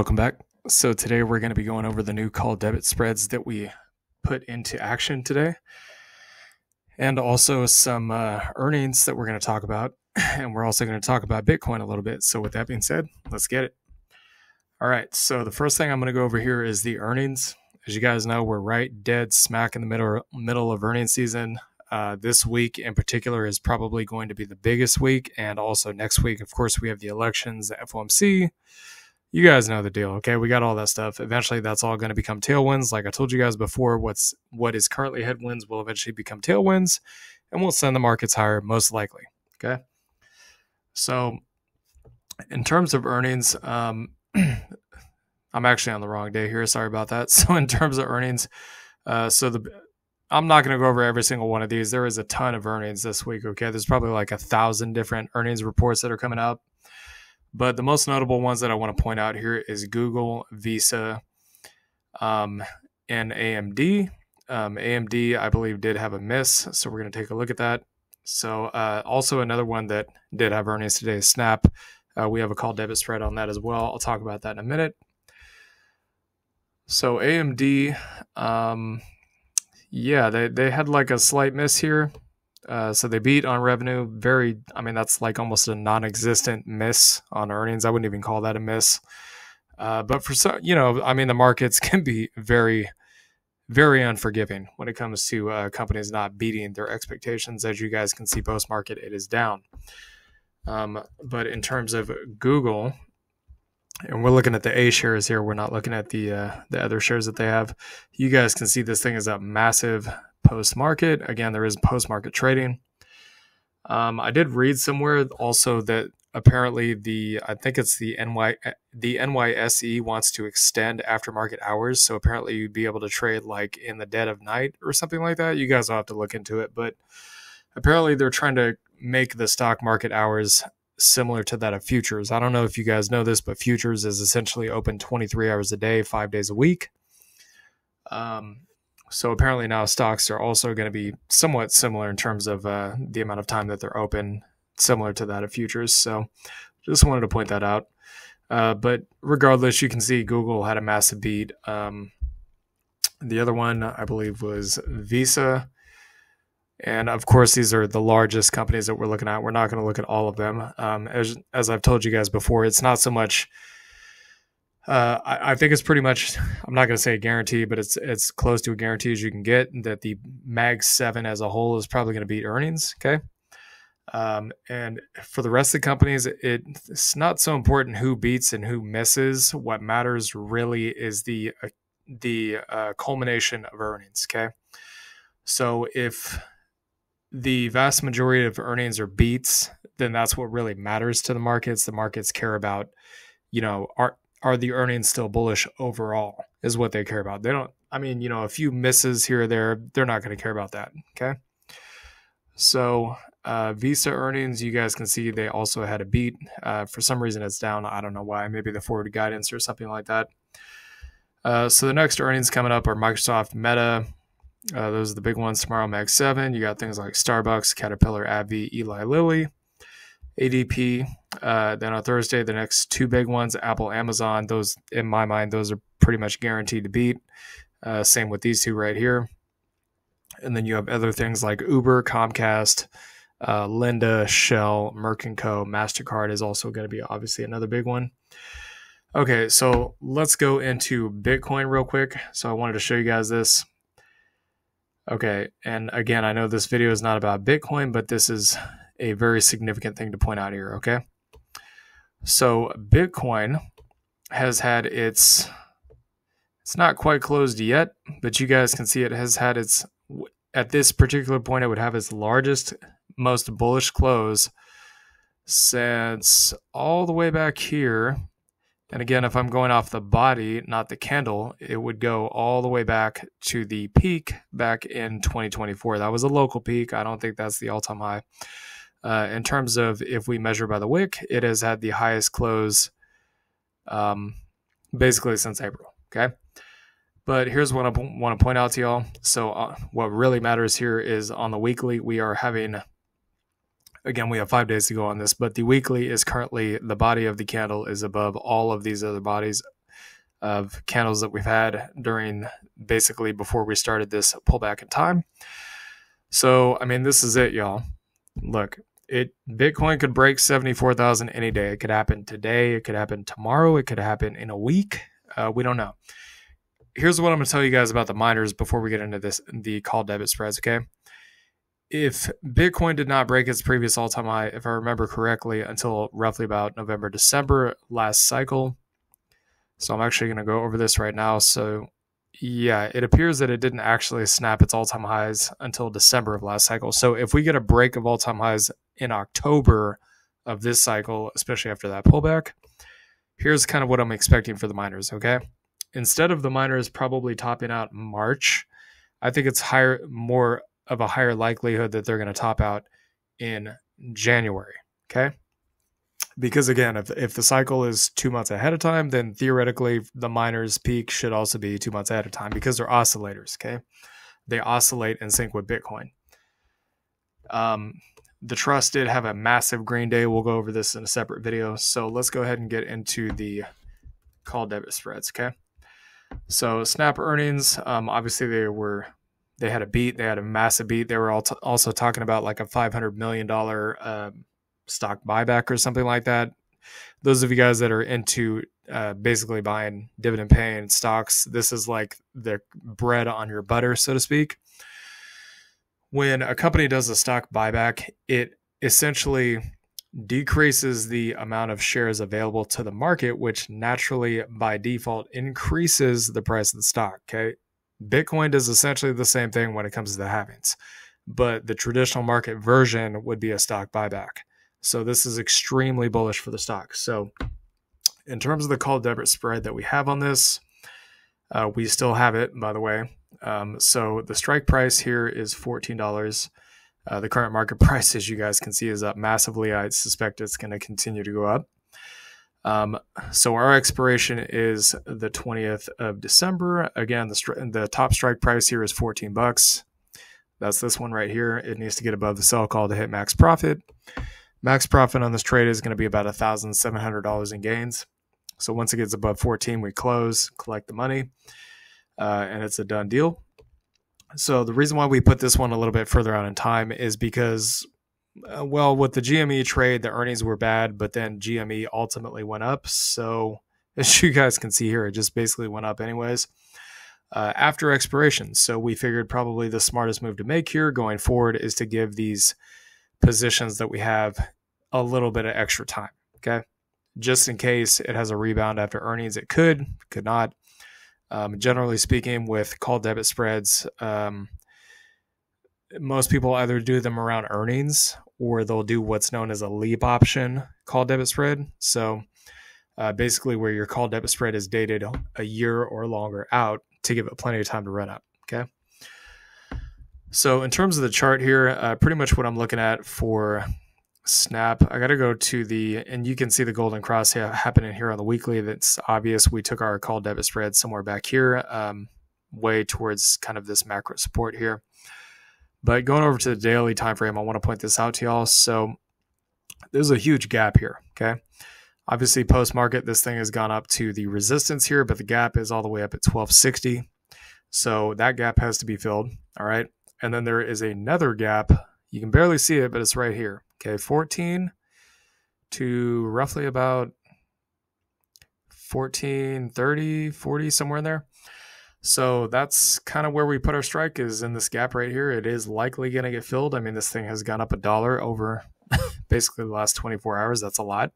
Welcome back. So today we're going to be going over the new call debit spreads that we put into action today, and also some earnings that we're going to talk about, and we're also going to talk about Bitcoin a little bit. So with that being said, let's get it. All right, so the first thing I'm going to go over here is the earnings. As you guys know, we're right dead smack in the middle of earnings season. This week in particular is probably going to be the biggest week, and also next week, of course, we have the elections, the FOMC. You guys know the deal, okay? We got all that stuff. Eventually, that's all going to become tailwinds. Like I told you guys before, what is currently headwinds will eventually become tailwinds, and will send the markets higher, most likely, okay? So, in terms of earnings, I'm actually on the wrong day here. Sorry about that. So, in terms of earnings, I'm not going to go over every single one of these. There is a ton of earnings this week, okay? There's probably like 1,000 different earnings reports that are coming out. But the most notable ones that I want to point out here is Google, Visa, and AMD. AMD, I believe, did have a miss, so we're going to take a look at that. So also another one that did have earnings today is Snap. We have a call debit spread on that as well. I'll talk about that in a minute. So AMD, they had like a slight miss here. So they beat on revenue. That's like almost a non-existent miss on earnings. I wouldn't even call that a miss. But for some, the markets can be very, very unforgiving when it comes to companies not beating their expectations. As you guys can see, post-market, it is down. But in terms of Google, and we're looking at the A shares here, we're not looking at the other shares that they have. You guys can see this thing is up massive post-market. Again, there is post-market trading. I did read somewhere also that apparently the NYSE wants to extend aftermarket hours. So apparently you'd be able to trade like in the dead of night or something like that. You guys will have to look into it, but apparently they're trying to make the stock market hours similar to that of futures. I don't know if you guys know this, but futures is essentially open 23 hours a day, 5 days a week. So apparently now stocks are also going to be somewhat similar in terms of the amount of time that they're open, similar to that of futures. So just wanted to point that out. But regardless, you can see Google had a massive beat. The other one, I believe, was Visa. And of course, these are the largest companies that we're looking at. We're not going to look at all of them. As I've told you guys before, it's not so much... I think it's pretty much, I'm not going to say a guarantee, but it's close to a guarantee as you can get that the Mag 7 as a whole is probably going to beat earnings, okay? And for the rest of the companies, it's not so important who beats and who misses. What matters really is the culmination of earnings, okay? So if the vast majority of earnings are beats, then that's what really matters to the markets. The markets care about, are the earnings still bullish overall is what they care about. They don't, a few misses here or there, they're not going to care about that, okay? So Visa earnings, you guys can see they also had a beat. For some reason it's down. I don't know why. Maybe the forward guidance or something like that. So the next earnings coming up are Microsoft, Meta. Those are the big ones tomorrow, Mag 7. You got things like Starbucks, Caterpillar, AbbVie, Eli Lilly, ADP. Then on Thursday, the next two big ones, Apple, Amazon. Those, in my mind, those are pretty much guaranteed to beat. Same with these two right here. And then you have other things like Uber, Comcast, Lynda, Shell, Merck & Co. MasterCard is also going to be obviously another big one. Okay, so let's go into Bitcoin real quick. So I wanted to show you guys this. Okay, and again, I know this video is not about Bitcoin, but this is a very significant thing to point out here, okay? So Bitcoin has had it's not quite closed yet, but you guys can see it has had at this particular point, it would have its largest, most bullish close since all the way back here. And again, if I'm going off the body, not the candle, it would go all the way back to the peak back in 2024. That was a local peak. I don't think that's the all-time high. In terms of if we measure by the wick, it has had the highest close basically since April, okay? But here's what I want to point out to y'all. So what really matters here is on the weekly, we are having Again, we have 5 days to go on this, but the weekly is currently, the body of the candle is above all of these other bodies. of candles that we've had during basically before we started this pullback in time. So, I mean, this is it, y'all. Look, Bitcoin could break 74,000 any day. It could happen today. It could happen tomorrow. It could happen in a week. We don't know. Here's what I'm going to tell you guys about the miners before we get into the call debit spreads, okay? If Bitcoin did not break its previous all-time high, if I remember correctly, until roughly about November, December last cycle. So I'm actually going to go over this right now. So yeah, it appears that it didn't actually snap its all-time highs until December of last cycle. So if we get a break of all-time highs in October of this cycle, especially after that pullback, here's kind of what I'm expecting for the miners, okay? Instead of the miners probably topping out in March, I think it's more of a higher likelihood that they're going to top out in January, okay? Because again, if the cycle is 2 months ahead of time, then theoretically the miners' peak should also be 2 months ahead of time because they're oscillators, okay? They oscillate in sync with Bitcoin. The trust did have a massive green day. We'll go over this in a separate video. So let's go ahead and get into the call debit spreads, okay? So Snap earnings, obviously they had a beat. They had a massive beat. They were also talking about like a $500 million stock buyback or something like that. Those of you guys that are into basically buying dividend paying stocks, this is like the bread on your butter, so to speak. When a company does a stock buyback, it essentially decreases the amount of shares available to the market, which naturally by default increases the price of the stock, okay? Bitcoin does essentially the same thing when it comes to the halvings, but the traditional market version would be a stock buyback. So this is extremely bullish for the stock. So in terms of the call debit spread that we have on this, we still have it, by the way. So the strike price here is $14. The current market price, as you guys can see, is up massively. I suspect it's going to continue to go up. So our expiration is the 20th of December. Again, the top strike price here is $14. That's this one right here. It needs to get above the sell call to hit max profit. Max profit on this trade is going to be about $1,700 in gains. So once it gets above 14, we close, collect the money, and it's a done deal. So the reason why we put this one a little bit further out in time is because, well, with the GME trade, the earnings were bad, but then GME ultimately went up. So as you guys can see here, it just basically went up anyways after expiration. So we figured probably the smartest move to make here going forward is to give these positions that we have a little bit of extra time, okay? Just in case it has a rebound after earnings. It could not. Generally speaking, with call debit spreads, most people either do them around earnings or they'll do what's known as a leap option call debit spread. So basically where your call debit spread is dated a year or longer out to give it plenty of time to run up, okay? So in terms of the chart here, pretty much what I'm looking at for Snap, I got to go to and you can see the golden cross happening here on the weekly. That's obvious. We took our call debit spread somewhere back here, way towards kind of this macro support here. But going over to the daily time frame, I want to point this out to y'all. So there's a huge gap here, okay? Obviously, post-market, this thing has gone up to the resistance here, but the gap is all the way up at 1260. So that gap has to be filled, all right? And then there is another gap. You can barely see it, but it's right here. Okay, 14 to roughly about 1430, 40, somewhere in there. So that's kind of where we put our strike, is in this gap right here. It is likely going to get filled. I mean, this thing has gone up $1 over basically the last 24 hours. That's a lot.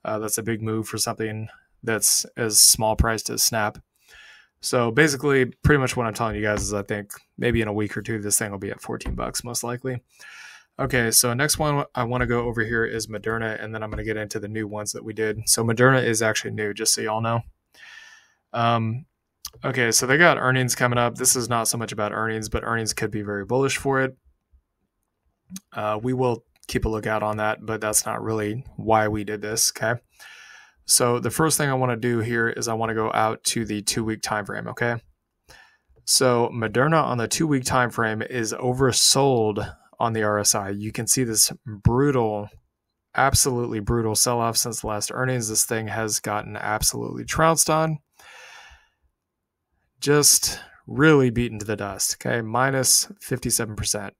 That's a big move for something that's as small priced as Snap. So basically, pretty much what I'm telling you guys is I think maybe in a week or two, this thing will be at $14 most likely. Okay, so next one I want to go over here is Moderna, and then I'm going to get into the new ones that we did. So Moderna is actually new, just so y'all know. Okay, so they got earnings coming up. This is not so much about earnings, but earnings could be very bullish for it. We will keep a lookout on that, but that's not really why we did this, okay? So the first thing I want to do here is I want to go out to the 2-week time frame, okay? So Moderna on the 2-week time frame is oversold on the RSI. You can see this brutal, absolutely brutal sell-off since the last earnings. This thing has gotten absolutely trounced on. just really beaten to the dust. Okay, minus 57%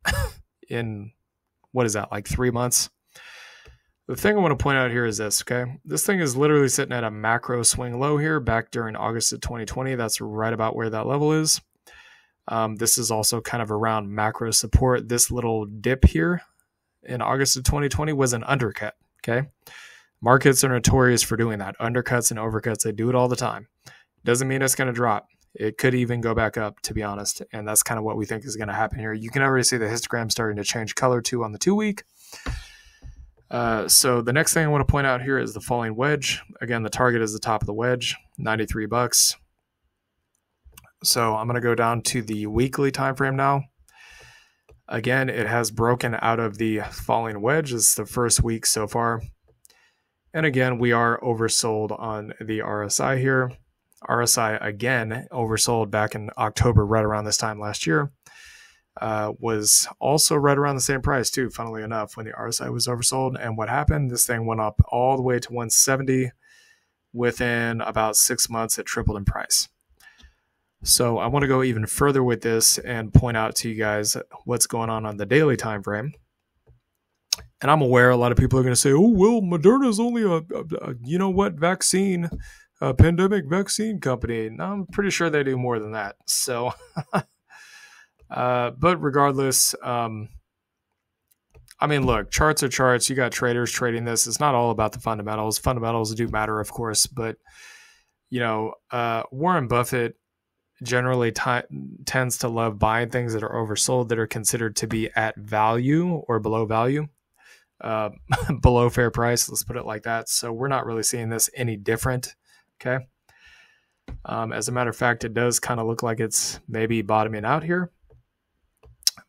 in, what is that, like 3 months? The thing I want to point out here is this, okay? This thing is literally sitting at a macro swing low here back during August of 2020. That's right about where that level is. This is also kind of around macro support. This little dip here in August of 2020 was an undercut, okay? Markets are notorious for doing that. Undercuts and overcuts, they do it all the time. Doesn't mean it's going to drop. It could even go back up, to be honest. And that's kind of what we think is going to happen here. You can already see the histogram starting to change color too on the 2-week. So the next thing I want to point out here is the falling wedge. Again, the target is the top of the wedge, $93. So I'm going to go down to the weekly time frame now. Again, it has broken out of the falling wedge. It's the first week so far. And again, we are oversold on the RSI here. RSI, again, oversold back in October, right around this time last year. Was also right around the same price too, funnily enough, when the RSI was oversold. And what happened? This thing went up all the way to 170. Within about 6 months, it tripled in price. So I want to go even further with this and point out to you guys what's going on the daily time frame. And I'm aware a lot of people are going to say, oh, well, Moderna is only a pandemic vaccine company. No, I'm pretty sure they do more than that. So but regardless, look, charts are charts. You got traders trading this. It's not all about the fundamentals. Fundamentals do matter, of course, but Warren Buffett generally tends to love buying things that are oversold, that are considered to be at value or below value, below fair price. Let's put it like that. So we're not really seeing this any different. Okay. As a matter of fact, it does kind of look like it's maybe bottoming out here.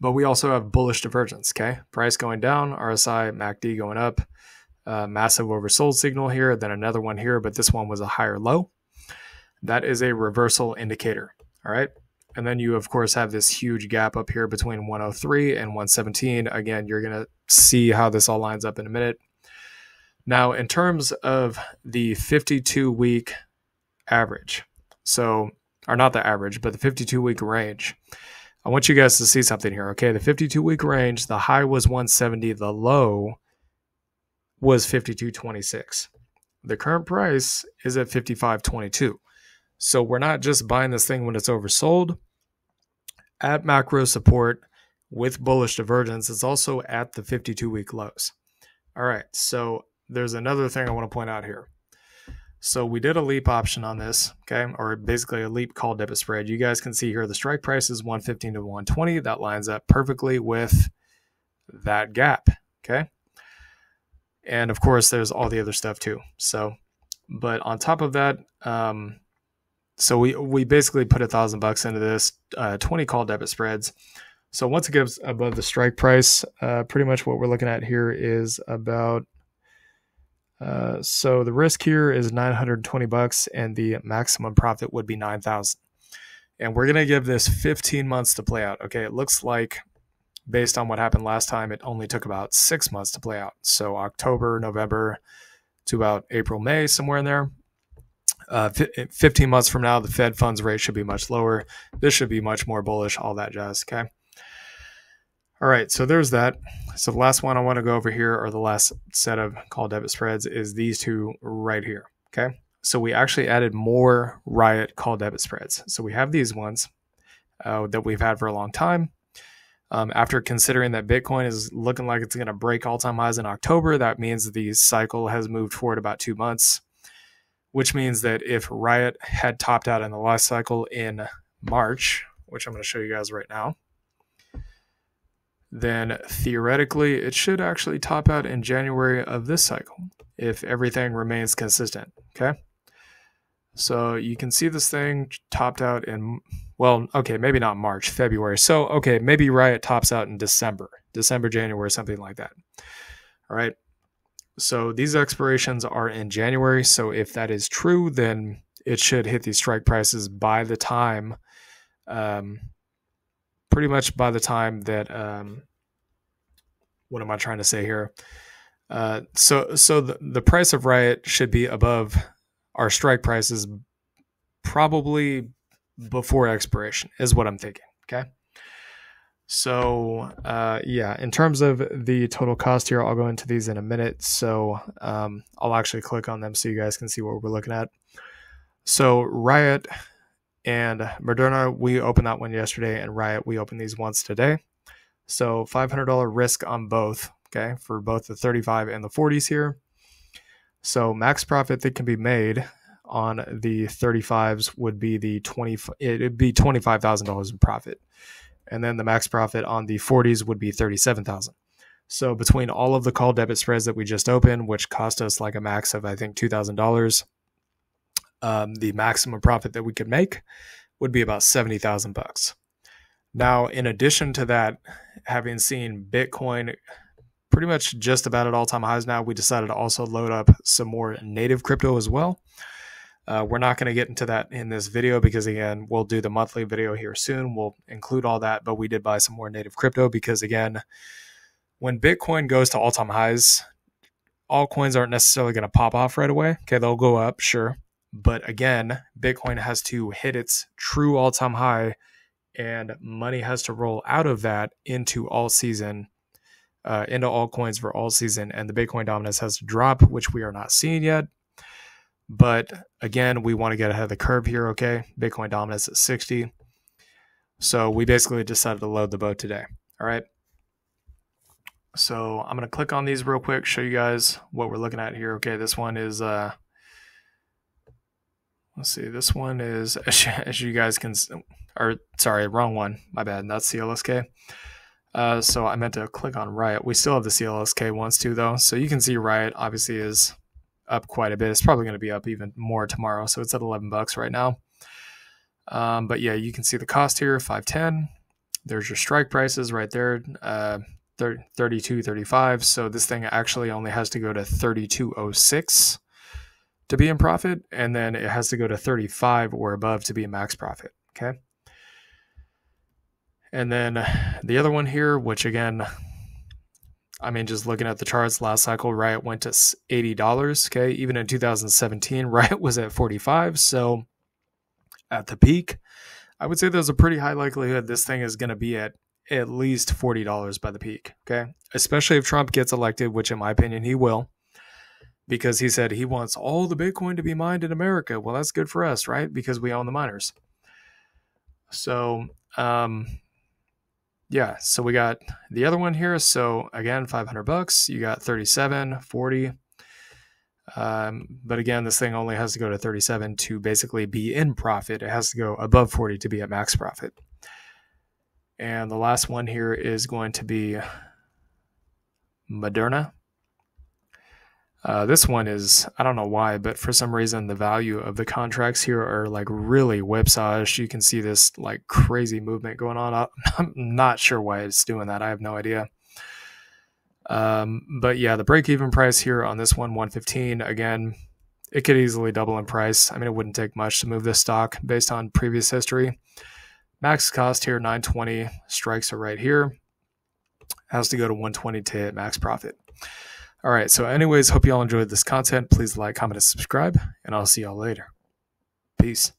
But we also have bullish divergence, okay? Price going down, RSI, MACD going up, massive oversold signal here, then another one here, but this one was a higher low. That is a reversal indicator, all right? And then you, of course, have this huge gap up here between 103 and 117. Again, you're going to see how this all lines up in a minute. Now, in terms of the 52-week average, or not the average, but the 52-week range, I want you guys to see something here, okay? The 52-week range, the high was 170, the low was 52.26. The current price is at 55.22. So we're not just buying this thing when it's oversold. At macro support with bullish divergence, it's also at the 52-week lows. All right, so there's another thing I want to point out here. So we did a leap option on this, okay, or basically a leap call debit spread. You guys can see here the strike price is 115 to 120. That lines up perfectly with that gap, okay? And of course, there's all the other stuff too. So, but on top of that, so we basically put $1,000 into this, 20 call debit spreads. So once it gets above the strike price, pretty much what we're looking at here is about. So the risk here is $920 and the maximum profit would be $9,000. And we're going to give this 15 months to play out. Okay. It looks like based on what happened last time, it only took about 6 months to play out. So October, November to about April, May, somewhere in there. 15 months from now, the Fed funds rate should be much lower. This should be much more bullish, all that jazz. Okay. All right, so there's that. So the last one I want to go over here, or the last set of call debit spreads, is these two right here, okay? So we actually added more RIOT call debit spreads. So we have these ones that we've had for a long time. After considering that Bitcoin is looking like it's going to break all-time highs in October, that means the cycle has moved forward about 2 months, which means that if RIOT had topped out in the last cycle in March, which I'm going to show you guys right now, then theoretically it should actually top out in January of this cycle if everything remains consistent, okay? So you can see this thing topped out in, well, okay, maybe not March, February. So, okay, maybe RIOT tops out in December, January, something like that. All right. So these expirations are in January. So if that is true, then it should hit these strike prices by the time, pretty much by the time that, what am I trying to say here? So the price of RIOT should be above our strike prices probably before expiration is what I'm thinking. Okay. So, yeah, in terms of the total cost here, I'll go into these in a minute. So, I'll actually click on them so you guys can see what we're looking at. So, RIOT and Moderna, we opened that one yesterday, and RIOT, we opened these once today. So, $500 risk on both, okay, for both the 35 and the 40s here. So, max profit that can be made on the 35s would be it'd be $25,000 in profit. And then the max profit on the 40s would be $37,000. So between all of the call debit spreads that we just opened, which cost us like a max of, I think, $2,000, the maximum profit that we could make would be about $70,000. Now, in addition to that, having seen Bitcoin pretty much just about at all-time highs now, we decided to also load up some more native crypto as well. We're not going to get into that in this video because, again, we'll do the monthly video here soon. We'll include all that, but we did buy some more native crypto because, again, when Bitcoin goes to all-time highs, altcoins aren't necessarily going to pop off right away. Okay, they'll go up, sure. But, again, Bitcoin has to hit its true all-time high, and money has to roll out of that into all-season, into altcoins for all-season, and the Bitcoin dominance has to drop, which we are not seeing yet. But again, we want to get ahead of the curve here, okay? Bitcoin dominance at 60. So we basically decided to load the boat today, all right? So I'm going to click on these real quick, show you guys what we're looking at here. Okay, this one is, let's see, this one is, as you guys can, or sorry, wrong one, my bad, that's CLSK. So I meant to click on RIOT. We still have the CLSK ones too, though. So you can see RIOT obviously is up quite a bit. It's probably going to be up even more tomorrow. So it's at $11 right now. But yeah, you can see the cost here, 510. There's your strike prices right there, 32, 35. So this thing actually only has to go to 32.06 to be in profit, and then it has to go to 35 or above to be a max profit. Okay. And then the other one here, which again, I mean, just looking at the charts, last cycle, RIOT went to $80. Okay, even in 2017, RIOT was at 45. So at the peak, I would say there's a pretty high likelihood this thing is going to be at least $40 by the peak. Okay, especially if Trump gets elected, which in my opinion he will, because he said he wants all the Bitcoin to be mined in America. Well, that's good for us, right? Because we own the miners. So, yeah, so we got the other one here. So again, $500. You got 37, 40. But again, this thing only has to go to 37 to basically be in profit. It has to go above 40 to be at max profit. And the last one here is going to be Moderna. This one is, I don't know why, but for some reason the value of the contracts here are like really whipsawed. You can see this like crazy movement going on. I'm not sure why it's doing that. I have no idea. But yeah, the break-even price here on this one, 115. Again, it could easily double in price. I mean, it wouldn't take much to move this stock based on previous history. Max cost here, 920. Strikes are right here. Has to go to 120 to hit max profit. All right, so anyways, hope you all enjoyed this content. Please like, comment, and subscribe, and I'll see y'all later. Peace.